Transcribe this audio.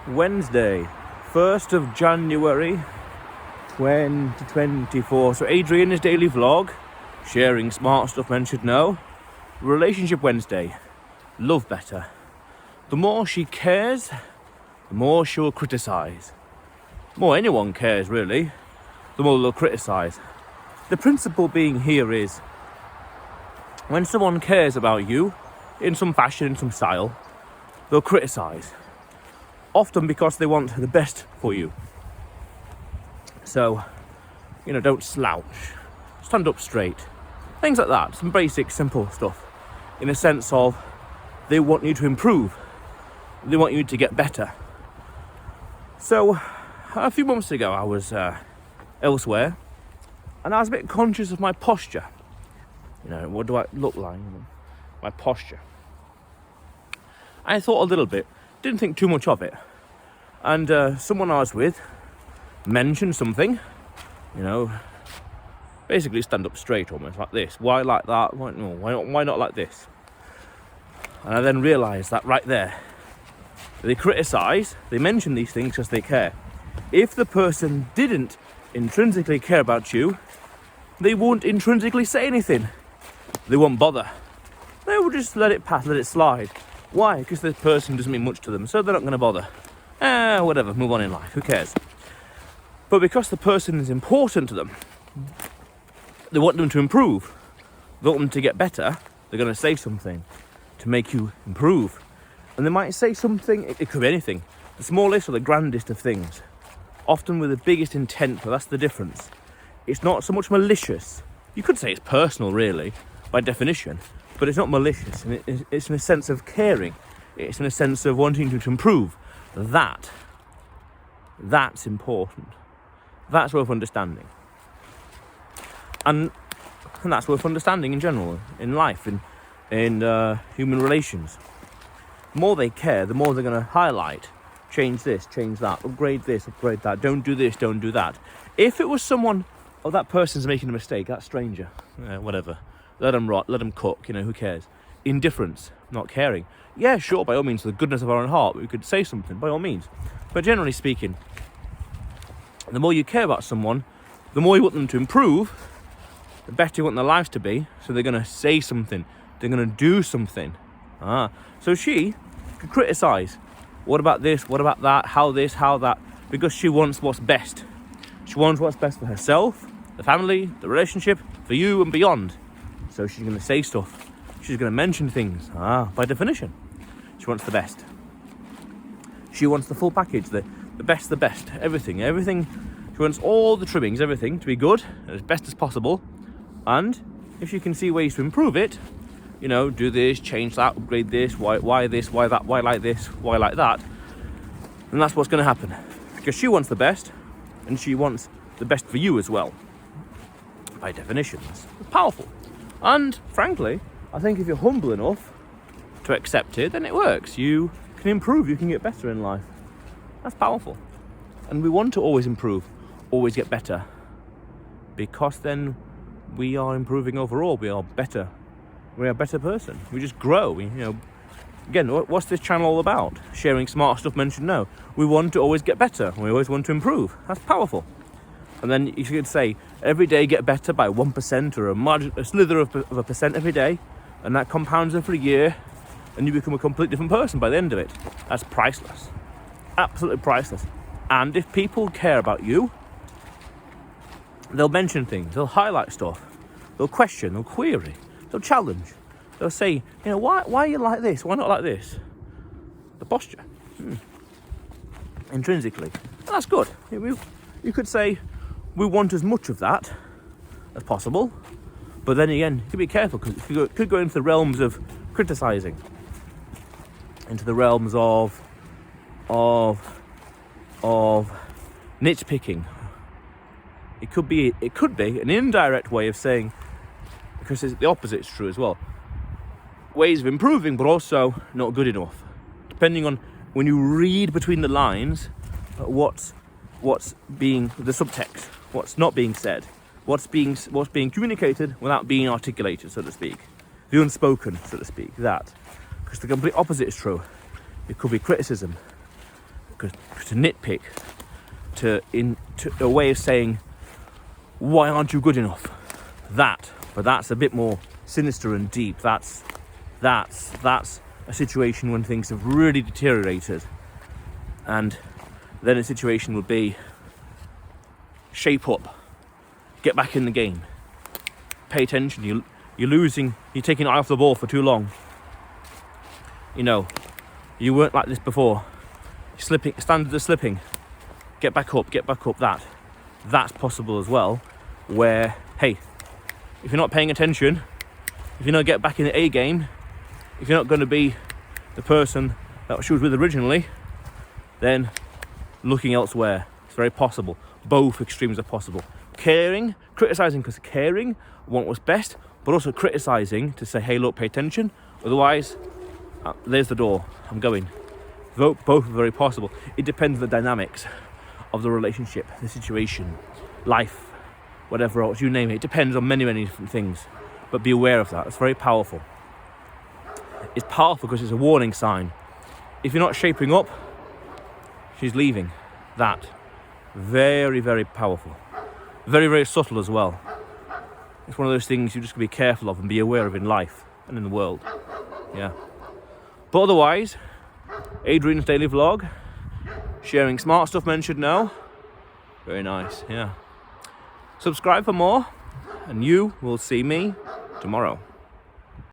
Wednesday, 1st of January 2024. So Adrian's daily vlog, sharing smart stuff men should know. Relationship Wednesday, love better. The more she cares, the more she'll criticise. The more anyone cares really, the more they'll criticise. The principle being here is, when someone cares about you, in some fashion, in some style, they'll criticise. Often because they want the best for you. So, don't slouch. Stand up straight. Things like that. Some basic, simple stuff. In a sense of, they want you to improve. They want you to get better. So, a few months ago, I was elsewhere. And I was a bit conscious of my posture. What do I look like? My posture. I thought a little bit. Didn't think too much of it. And someone I was with mentioned something, basically stand up straight almost like this. Why like that? Why not like this? And I then realised that right there, they criticise, they mention these things because they care. If the person didn't intrinsically care about you, they won't intrinsically say anything. They won't bother. They will just let it pass, let it slide. Why? Because this person doesn't mean much to them, so they're not going to bother. Whatever, move on in life, who cares? But because the person is important to them, they want them to improve, they want them to get better, they're going to say something to make you improve. And they might say something, it could be anything, the smallest or the grandest of things, often with the biggest intent, but that's the difference. It's not so much malicious. You could say it's personal, really, by definition, but it's not malicious, and it's in a sense of caring. It's in a sense of wanting you to improve. That's important. That's worth understanding. And that's worth understanding in general, in life, in human relations. The more they care, the more they're going to highlight, change this, change that, upgrade this, upgrade that, don't do this, don't do that. If it was someone, that person's making a mistake, that stranger, whatever. Let them rot, let them cook, who cares? Indifference, not caring. Yeah, sure, by all means, for the goodness of our own heart, we could say something, by all means. But generally speaking, the more you care about someone, the more you want them to improve, the better you want their lives to be, so they're going to say something, they're going to do something. So she could criticise. What about this, what about that, how this, how that, because she wants what's best. She wants what's best for herself, the family, the relationship, for you and beyond. So she's going to say stuff. She's going to mention things. By definition. She wants the best. She wants the full package, the best, everything. She wants all the trimmings, everything, to be good, as best as possible. And if she can see ways to improve it, do this, change that, upgrade this, why this, why that, why like this, why like that, then that's what's going to happen. Because she wants the best, and she wants the best for you as well. By definition, it's powerful. And frankly, I think if you're humble enough to accept it, then it works. You can improve, you can get better in life. That's powerful. And we want to always improve, always get better. Because then we are improving overall, we are better. We're a better person. We just grow. Again, what's this channel all about? Sharing smart stuff men should know. We want to always get better. We always want to improve. That's powerful. And then you could say, every day get better by 1% or a slither of a percent every day. And that compounds over a year. And you become a completely different person by the end of it. That's priceless. Absolutely priceless. And if people care about you, they'll mention things. They'll highlight stuff. They'll question. They'll query. They'll challenge. They'll say, why are you like this? Why not like this? The posture. Intrinsically. And that's good. You could say, we want as much of that as possible. But then again, you could be careful, because it could go into the realms of criticising. Into the realms of nitpicking. It could be an indirect way of saying, because the opposite is true as well, ways of improving, but also not good enough. Depending on, when you read between the lines, what's being the subtext, what's not being said, what's being communicated without being articulated, so to speak, the unspoken, so to speak. That, because the complete opposite is true. It could be criticism. because to nitpick, to a way of saying, why aren't you good enough? But that's a bit more sinister and deep. That's a situation when things have really deteriorated, and then a situation would be shape up, get back in the game, pay attention. You're losing, you're taking your eye off the ball for too long. You know, you weren't like this before. You're slipping, standards are slipping. Get back up. That's possible as well, where, hey, if you're not paying attention, if you're not get back in the A game, if you're not going to be the person that she was with originally, then looking elsewhere. It's very possible. Both extremes are possible. Criticising because caring, want what's best, but also criticising to say, hey, look, pay attention. Otherwise, there's the door. I'm going. Both are very possible. It depends on the dynamics of the relationship, the situation, life, whatever else, you name it. It depends on many, many different things. But be aware of that. It's very powerful. It's powerful because it's a warning sign. If you're not shaping up, she's leaving. That. Very, very powerful. Very, very subtle as well. It's one of those things you just got to be careful of and be aware of in life and in the world. Yeah. But otherwise, Adrian's daily vlog, sharing smart stuff men should know. Very nice, yeah. Subscribe for more, and you will see me tomorrow.